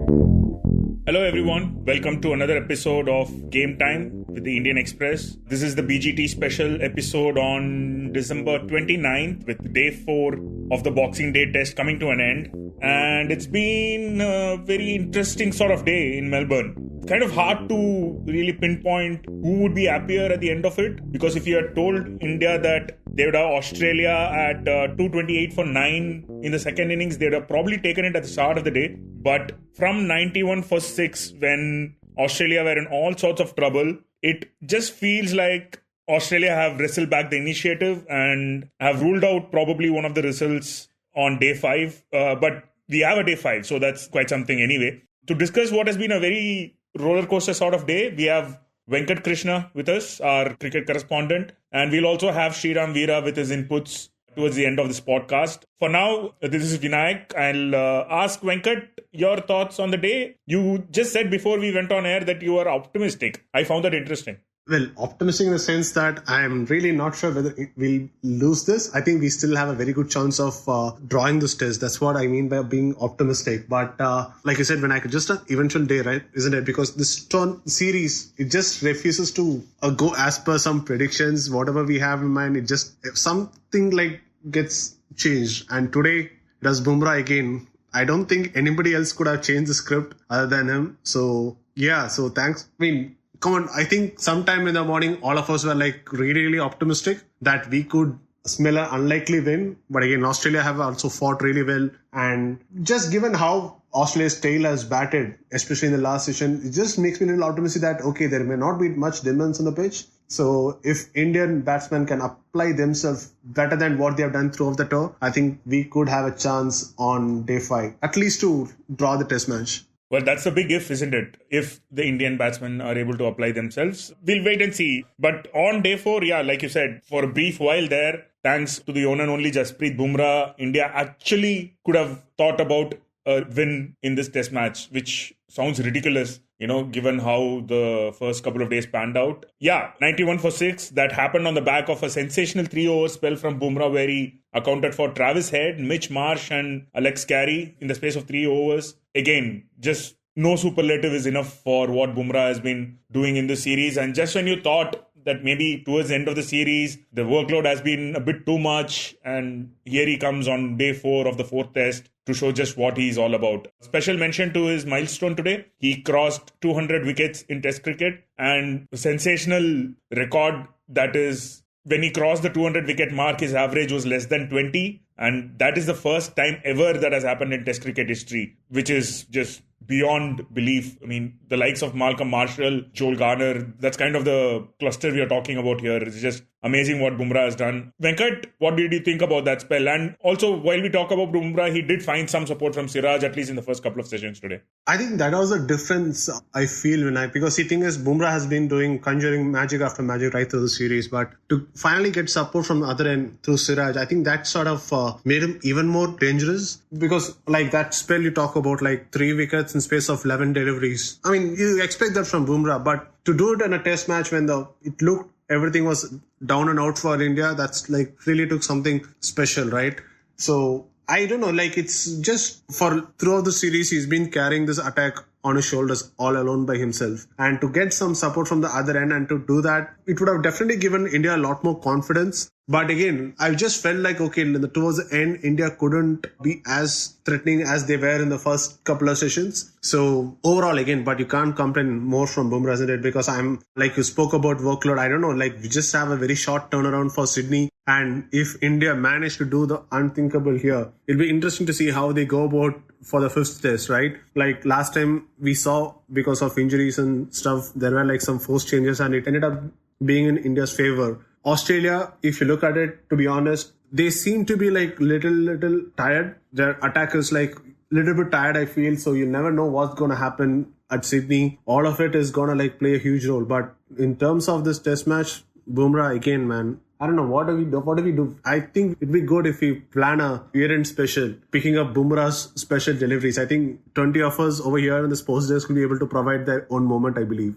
Hello everyone, welcome to another episode of Game Time with the Indian Express. This is the BGT Special episode on December 29th with day 4 of the Boxing Day Test coming to an end. And it's been a very interesting sort of day in Melbourne. Kind of hard to really pinpoint who would be happier at the end of it, because if you had told India that they would have Australia at 228 for 9 in the second innings, they would have probably taken it at the start of the day. But from 91 for 6, when Australia were in all sorts of trouble, it just feels like Australia have wrestled back the initiative and have ruled out probably one of the results on day 5. But we have a day 5, so that's quite something anyway. To discuss what has been a very roller coaster sort of day, we have Venkata Krishna with us, our cricket correspondent, and we'll also have Sriram Veera with his inputs towards the end of this podcast. For now, this is Vinayakk. I'll ask Venkat your thoughts on the day. You just said before we went on air that you are optimistic. I found that interesting. Well, optimistic in the sense that I'm really not sure whether we'll lose this. I think we still have a very good chance of drawing this test. That's what I mean by being optimistic. But like you said, when I could just an eventual day, right? Isn't it? Because this series, it just refuses to go as per some predictions, whatever we have in mind. It just, something like gets changed. And today, does Bumrah again. I don't think anybody else could have changed the script other than him. So, yeah. So thanks. Come on, I think sometime in the morning, all of us were like really optimistic that we could smell an unlikely win. But again, Australia have also fought really well. And just given how Australia's tail has batted, especially in the last session, it just makes me a little optimistic that, okay, there may not be much demands on the pitch. So if Indian batsmen can apply themselves better than what they have done throughout the tour, I think we could have a chance on day 5, at least to draw the test match. Well, that's a big if, isn't it? If the Indian batsmen are able to apply themselves, we'll wait and see. But on day 4, yeah, like you said, for a brief while there, thanks to the one and only Jasprit Bumrah, India actually could have thought about a win in this test match, which sounds ridiculous, given how the first couple of days panned out. Yeah, 91 for 6. That happened on the back of a sensational 3-over spell from Bumrah where he accounted for Travis Head, Mitch Marsh and Alex Carey in the space of 3 overs. Again, just no superlative is enough for what Bumrah has been doing in the series. And just when you thought that maybe towards the end of the series, the workload has been a bit too much, and here he comes on day 4 of the 4th test to show just what he's all about. Special mention to his milestone today. He crossed 200 wickets in Test cricket, and a sensational record, that is, when he crossed the 200 wicket mark, his average was less than 20. And that is the first time ever that has happened in Test cricket history, which is just beyond belief. I mean, the likes of Malcolm Marshall, Joel Garner, that's kind of the cluster we are talking about here. It's just amazing what Bumrah has done. Venkat, what did you think about that spell? And also, while we talk about Bumrah, he did find some support from Siraj, at least in the first couple of sessions today. I think that was a difference I feel because the thing is, Bumrah has been conjuring magic after magic right through the series. But to finally get support from the other end through Siraj, I think that sort of made him even more dangerous, because like that spell you talk about, like 3 wickets in space of 11 deliveries. I mean, you expect that from Bumrah, but to do it in a test match when it looked everything was down and out for India, that's like really took something special, right? So I don't know, like it's just throughout the series, he's been carrying this attack on his shoulders all alone by himself. And to get some support from the other end and to do that, it would have definitely given India a lot more confidence. But again, I just felt like, okay, towards the end, India couldn't be as threatening as they were in the first couple of sessions. So overall, again, but you can't complain more from Bumrah, isn't it? Because like you spoke about workload, I don't know, like we just have a very short turnaround for Sydney. And if India managed to do the unthinkable here, it'll be interesting to see how they go about for the 5th test, right? Like last time we saw, because of injuries and stuff, there were like some forced changes and it ended up being in India's favor. Australia, if you look at it, to be honest, they seem to be like little tired. Their attack is like little bit tired, I feel. So you never know what's going to happen at Sydney. All of it is going to like play a huge role. But in terms of this test match, Bumrah again, man, I don't know, what do we do? I think it'd be good if we plan a year-end special, picking up Bumrah's special deliveries. I think 20 of us over here in the sports desk will be able to provide their own moment, I believe.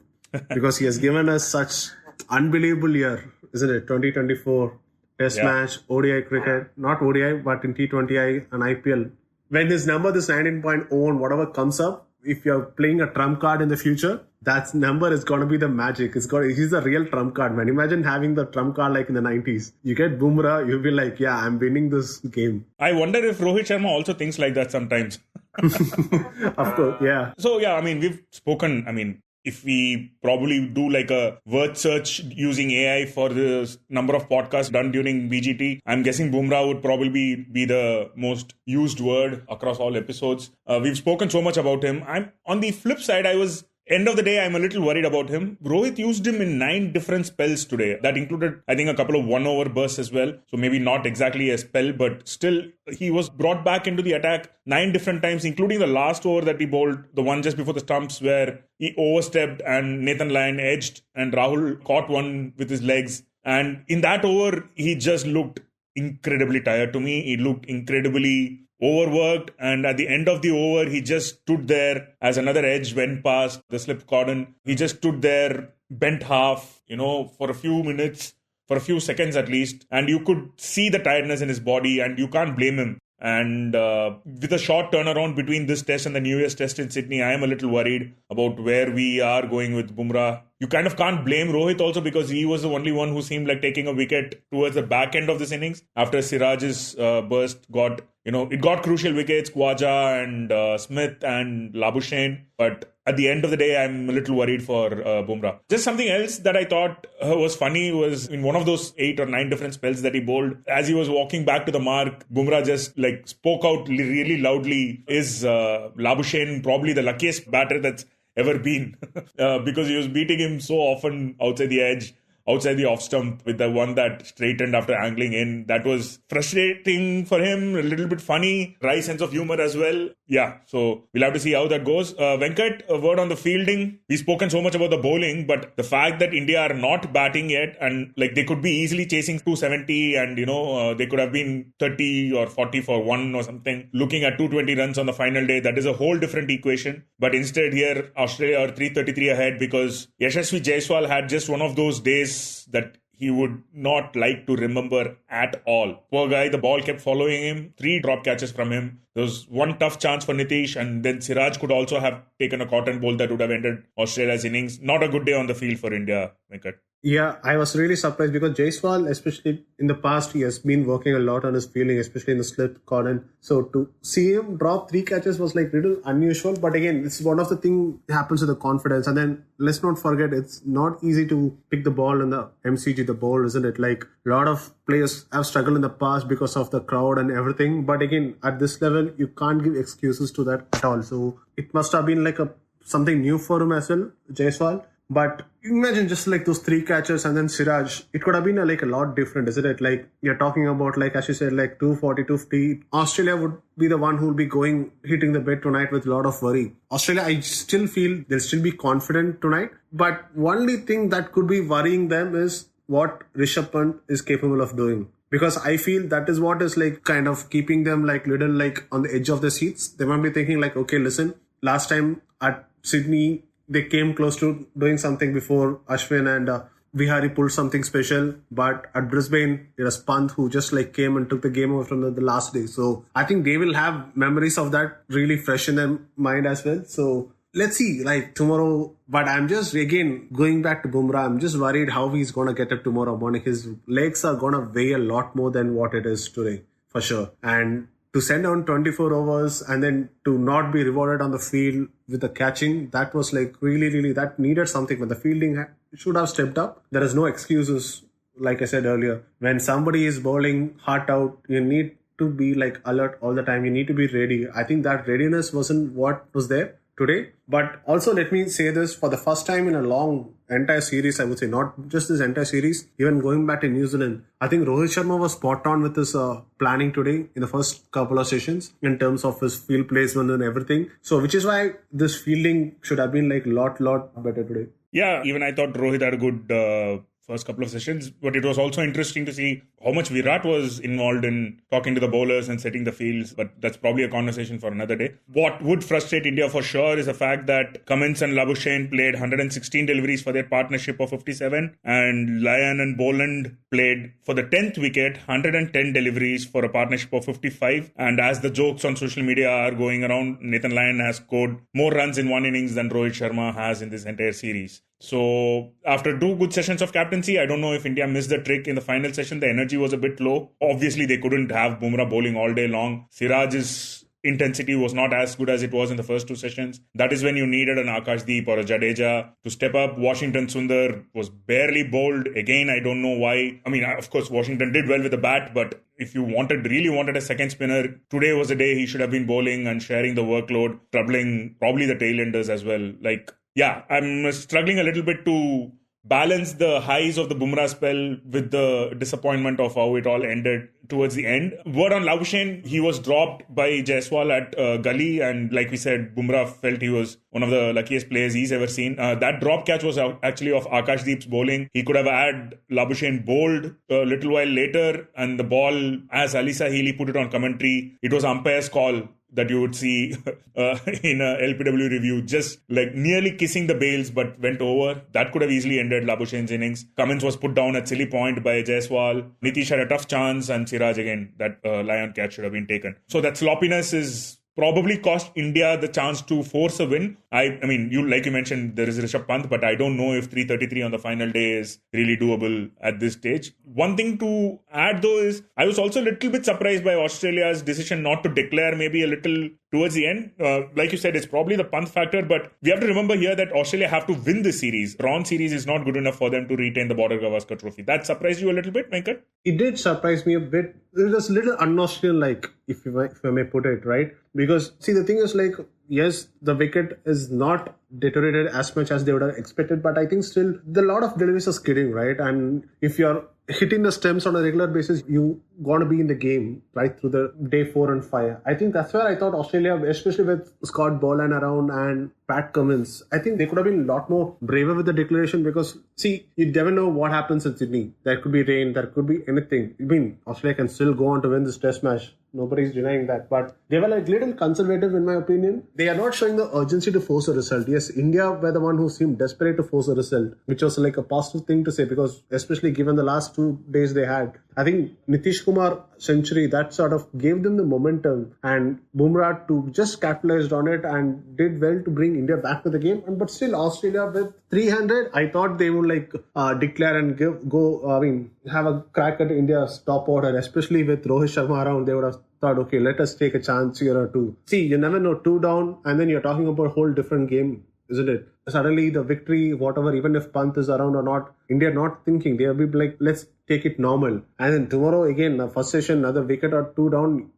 Because he has given us such unbelievable year, isn't it? 2024 test match, ODI cricket, not ODI, but in T20I and IPL. When this number, this 19.01, whatever comes up, if you're playing a trump card in the future, that number is going to be the magic. He's the real trump card, man. Imagine having the trump card like in the 90s. You get Bumrah, you'll be like, yeah, I'm winning this game. I wonder if Rohit Sharma also thinks like that sometimes. Of course, yeah. So, yeah, I mean, we've spoken, I mean, if we probably do like a word search using AI for the number of podcasts done during BGT, I'm guessing Bumrah would probably be the most used word across all episodes. We've spoken so much about him. I'm on the flip side, end of the day, I'm a little worried about him. Rohit used him in 9 different spells today. That included, I think, a couple of one-over bursts as well. So maybe not exactly a spell, but still, he was brought back into the attack 9 different times, including the last over that he bowled, the one just before the stumps where he overstepped and Nathan Lyon edged and Rahul caught one with his legs. And in that over, he just looked incredibly tired to me. He looked incredibly overworked, and at the end of the over, he just stood there as another edge went past the slip cordon. He just stood there, bent half, for a few minutes, for a few seconds at least, and you could see the tiredness in his body, and you can't blame him. And with a short turnaround between this test and the New Year's test in Sydney, I am a little worried about where we are going with Bumrah. You kind of can't blame Rohit also because he was the only one who seemed like taking a wicket towards the back end of this innings after Siraj's burst got, it got crucial wickets, Khwaja and Smith and Labuschagne. But at the end of the day, I'm a little worried for Bumrah. Just something else that I thought was funny was in one of those 8 or 9 different spells that he bowled, as he was walking back to the mark, Bumrah just spoke out really loudly. Is Labuschagne probably the luckiest batter that's ever been? Because he was beating him so often outside the edge, outside the off stump with the one that straightened after angling in. That was frustrating for him, a little bit funny, dry sense of humor as well. Yeah, so we'll have to see how that goes. Venkat, a word on the fielding. We've spoken so much about the bowling, but the fact that India are not batting yet and they could be easily chasing 270 and they could have been 30 or 40 for 1 or something, looking at 220 runs on the final day, that is a whole different equation. But instead here, Australia are 333 ahead because Yashasvi Jaiswal had just one of those days that he would not like to remember at all. Poor guy, the ball kept following him. 3 drop catches from him. There was one tough chance for Nitish, and then Siraj could also have taken a cotton bowl that would have ended Australia's innings. Not a good day on the field for India, Venkat. Yeah, I was really surprised because Jaiswal, especially in the past, he has been working a lot on his fielding, especially in the slip cordon. So to see him drop 3 catches was little unusual. But again, this is one of the things that happens with the confidence. And then let's not forget, it's not easy to pick the ball in the MCG, the bowl, isn't it? A lot of players have struggled in the past because of the crowd and everything. But again, at this level, you can't give excuses to that at all. So it must have been something new for him as well, Jaiswal. But imagine just those 3 catches and then Siraj, it could have been a lot different, isn't it? You're talking about, as you said, 240, 250. Australia would be the one who will be hitting the bed tonight with a lot of worry. Australia, I still feel they'll still be confident tonight. But only thing that could be worrying them is what Rishabh Pant is capable of doing. Because I feel that is what is kind of keeping them little on the edge of the seats. They might be thinking okay, listen, last time at Sydney, they came close to doing something before Ashwin and Vihari pulled something special. But at Brisbane, it was Pant who just came and took the game over from the last day. So I think they will have memories of that really fresh in their mind as well. So let's see, tomorrow. But I'm just, again, going back to Bumrah, I'm just worried how he's going to get up tomorrow morning. His legs are going to weigh a lot more than what it is today, for sure. And to send down 24 overs and then to not be rewarded on the field with the catching, that was really, that needed something. But the fielding should have stepped up. There is no excuses, like I said earlier. When somebody is bowling heart out, you need to be alert all the time. You need to be ready. I think that readiness wasn't what was there today. But also, let me say this, for the first time in a long entire series, I would say, not just this entire series, even going back to New Zealand, I think Rohit Sharma was spot on with his planning today in the first couple of sessions in terms of his field placement and everything. So which is why this fielding should have been lot better today. Yeah, even I thought Rohit had a good first couple of sessions. But it was also interesting to see how much Virat was involved in talking to the bowlers and setting the fields. But that's probably a conversation for another day. What would frustrate India for sure is the fact that Cummins and Labuschagne played 116 deliveries for their partnership of 57, and Lyon and Boland played for the 10th wicket 110 deliveries for a partnership of 55. And as the jokes on social media are going around, Nathan Lyon has scored more runs in one innings than Rohit Sharma has in this entire series. So after 2 good sessions of captaincy, I don't know if India missed the trick in the final session. The energy was a bit low. Obviously, they couldn't have Bumrah bowling all day long. Siraj's intensity was not as good as it was in the first 2 sessions. That is when you needed an Akashdeep or a Jadeja to step up. Washington Sundar was barely bowled. Again, I don't know why. I mean, of course, Washington did well with the bat, but if you really wanted a second spinner, today was the day he should have been bowling and sharing the workload, troubling probably the tailenders as well. I'm struggling a little bit to balance the highs of the Bumrah spell with the disappointment of how it all ended towards the end. Word on Labuschagne, he was dropped by Jaiswal at Gully, and like we said, Bumrah felt he was one of the luckiest players he's ever seen. That drop catch was actually of Akashdeep's bowling. He could have had Labuschagne bowled a little while later, and the ball, as Alisa Healy put it on commentary, it was umpire's call that you would see in a LPW review, just like nearly kissing the bails but went over. That could have easily ended Labuschagne's innings. Cummins was put down at silly point by Jaiswal. Nitish had a tough chance, and Siraj again, that Lyon catch should have been taken. So that sloppiness is probably cost India the chance to force a win. I mean, you mentioned, there is Rishabh Pant, but I don't know if 333 on the final day is really doable at this stage. One thing to add though is, I was also a little bit surprised by Australia's decision not to declare maybe a little towards the end. Like you said, it's probably the Pant factor, but we have to remember here that Australia have to win this series. Drawn series is not good enough for them to retain the Border Gavaskar trophy. That surprised you a little bit, Venkat? It did surprise me a bit. It was a little un-Australian-like, if I may put it, right? Because, see, the thing is yes, the wicket is not deteriorated as much as they would have expected, but I think still the lot of deliveries are skidding, right? And if you're hitting the stems on a regular basis, you going to be in the game right through the day 4 and 5. I think that's where I thought Australia, especially with Scott Boland around and Pat Cummins, I think they could have been a lot more braver with the declaration, because, see, you never know what happens in Sydney. There could be rain, there could be anything. I mean, Australia can still go on to win this test match. Nobody's denying that. But they were little conservative in my opinion. They are not showing the urgency to force a result. Yes, India were the one who seemed desperate to force a result, which was a positive thing to say, because especially given the last 2 days they had, I think Nitish Kumar century, that sort of gave them the momentum, and Bumrah to just capitalized on it and did well to bring India back to the game. But still, Australia with 300, I thought they would declare and have a crack at India's top order, especially with Rohit Sharma around. They would have thought, okay, let us take a chance here or two. See, you never know, 2 down, and then you're talking about a whole different game, isn't it? Suddenly the victory, whatever, even if Pant is around or not, India not thinking, they'll be let's take it normal. And then tomorrow again, the first session, another wicket or 2 down,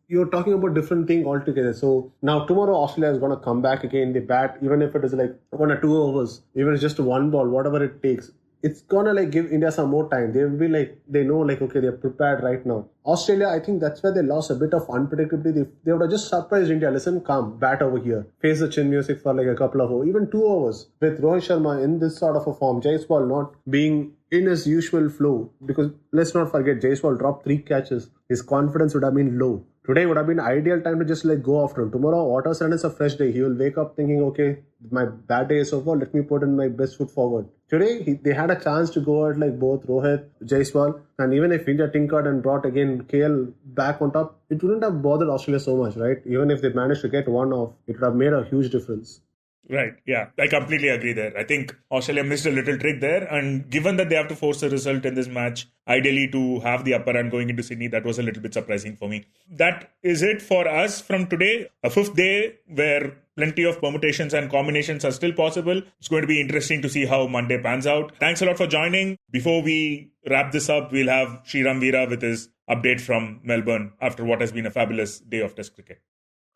you're talking about different thing altogether. So now tomorrow Australia is going to come back again, they bat, even if it is 1 or 2 overs, even if it's just 1 ball, whatever it takes. It's gonna give India some more time. They'll be they know okay, they're prepared right now. Australia, I think that's where they lost a bit of unpredictability. They would have just surprised India. Listen, come, bat over here. Face the chin music for a couple of overs, even 2 overs. With Rohit Sharma in this sort of a form, Jaiswal not being in his usual flow. Because let's not forget, Jaiswal dropped 3 catches. His confidence would have been low. Today would have been ideal time to just go after him. Tomorrow, whatever sudden is a fresh day. He will wake up thinking, okay, my bad day is over. Let me put in my best foot forward. Today, they had a chance to go out both Rohit, Jaiswal, and even if India tinkered and brought again KL back on top, it wouldn't have bothered Australia so much, right? Even if they managed to get 1 off, it would have made a huge difference. Right, yeah, I completely agree there. I think Australia missed a little trick there, and given that they have to force a result in this match, ideally to have the upper hand going into Sydney, that was a little bit surprising for me. That is it for us from today. A 5th day where plenty of permutations and combinations are still possible. It's going to be interesting to see how Monday pans out. Thanks a lot for joining. Before we wrap this up, we'll have Sriram Veera with his update from Melbourne after what has been a fabulous day of Test cricket.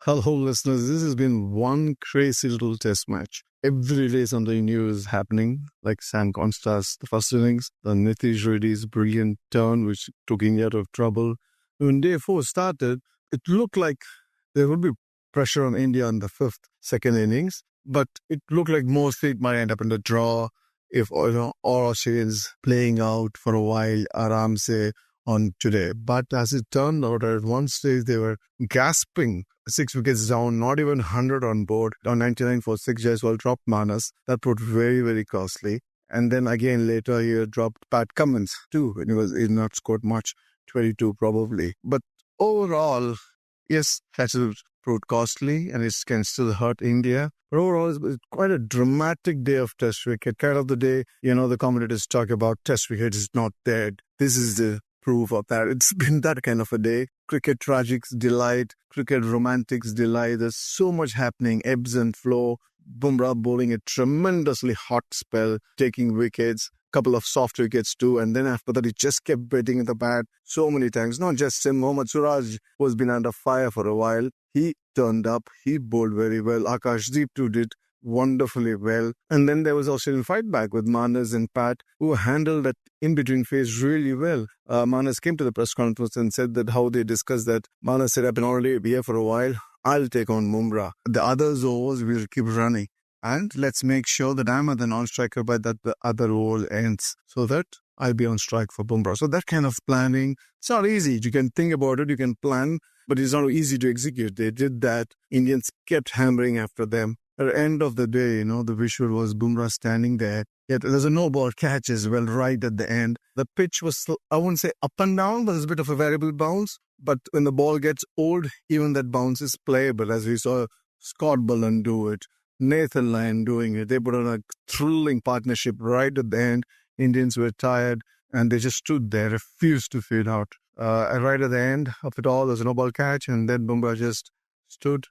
Hello, listeners. This has been one crazy little test match. Every day something new is happening, like Sam Consta's the first innings, the Nitish Reddy's brilliant turn, which took India out of trouble. When day 4 started, it looked like there would be pressure on India in the 5th, second innings, but it looked like most it might end up in the draw. if all Australians playing out for a while, aram se on today. But as it turned out, at one stage they were gasping. 6 wickets down, not even 100 on board. On 99 for 6, Jaiswal dropped Manas. That proved very, very costly. And then again later he had dropped Pat Cummins too, when he had not scored much, 22 probably. But overall, yes, that's proved costly and it can still hurt India. But overall, it's quite a dramatic day of Test cricket. Kind of the day, the commentators talk about Test cricket is not dead. This is the proof of that. It's been that kind of a day. Cricket tragics delight, cricket romantics delight. There's so much happening, ebbs and flow. Bumrah bowling a tremendously hot spell, taking wickets, couple of soft wickets too, and then after that he just kept batting in the bat so many times. Not just him, Mohammad Suraj was been under fire for a while. He turned up, he bowled very well. Akashdeep too did wonderfully well. And then there was Australian fightback with Manas and Pat, who handled that in-between phase really well. Manas came to the press conference and said that how they discussed that. Manas said, I've been already here for a while. I'll take on Bumrah. The others overs will keep running. And let's make sure that I'm at the non-striker by that the other over ends, so that I'll be on strike for Bumrah. So that kind of planning, it's not easy. You can think about it, you can plan, but it's not easy to execute. They did that. Indians kept hammering after them. At the end of the day, the visual was Bumrah standing there. Yet there's a no-ball catch as well right at the end. The pitch was, I wouldn't say up and down, but there's a bit of a variable bounce. But when the ball gets old, even that bounce is playable, as we saw Scott Bullen do it, Nathan Lyon doing it. They put on a thrilling partnership right at the end. Indians were tired and they just stood there, refused to fade out. And right at the end of it all, there's a no-ball catch, and then Bumrah just stood,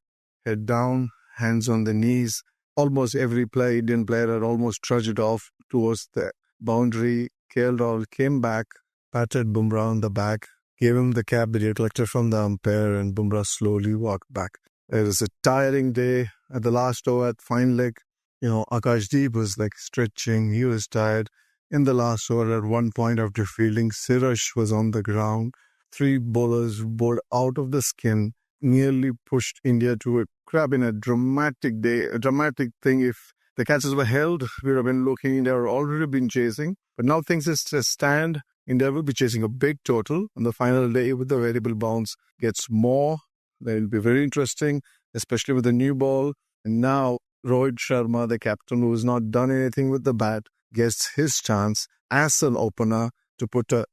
head down, hands on the knees. Almost every Indian player had almost trudged off towards the boundary. KL Rahul came back, patted Bumrah on the back, gave him the cap that he had collected from the umpire, and Bumrah slowly walked back. It was a tiring day. At the last over, at fine leg, Akashdeep was stretching. He was tired. In the last over, at one point after fielding, Sirish was on the ground. 3 bowlers bowled out of the skin, nearly pushed India to a crab in a dramatic day. A dramatic thing. If the catches were held, we would have been looking. They were already been chasing. But now things just stand. India will be chasing a big total on the final day with the variable bounce. Gets more. That will be very interesting, especially with the new ball. And now Rohit Sharma, the captain, who has not done anything with the bat, gets his chance as an opener to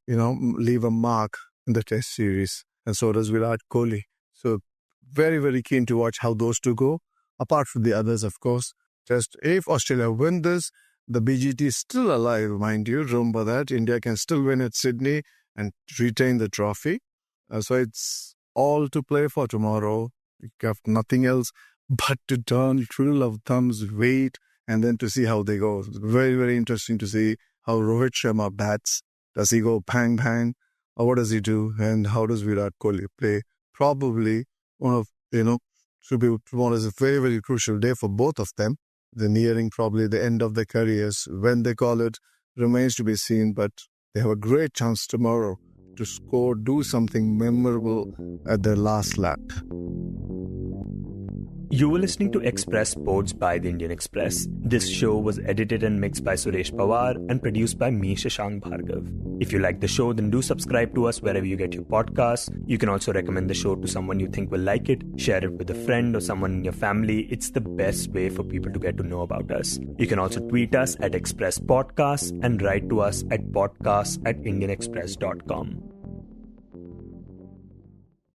leave a mark in the Test series. And so does Virat Kohli. So very, very keen to watch how those two go. Apart from the others, of course. Just if Australia win this, the BGT is still alive, mind you. Remember that. India can still win at Sydney and retain the trophy. So it's all to play for tomorrow. You have nothing else but to turn, twiddle of thumbs, wait, and then to see how they go. It's very, very interesting to see how Rohit Sharma bats. Does he go bang, bang? Or what does he do? And how does Virat Kohli play? Probably one of, should be tomorrow is a very, very crucial day for both of them. They're nearing probably the end of their careers. When they call it remains to be seen, but they have a great chance tomorrow to score, do something memorable at their last lap. You were listening to Express Sports by the Indian Express. This show was edited and mixed by Suresh Pawar and produced by me, Shashank Bhargava. If you like the show, then do subscribe to us wherever you get your podcasts. You can also recommend the show to someone you think will like it. Share it with a friend or someone in your family. It's the best way for people to get to know about us. You can also tweet us at Express Podcasts and write to us at podcasts@indianexpress.com.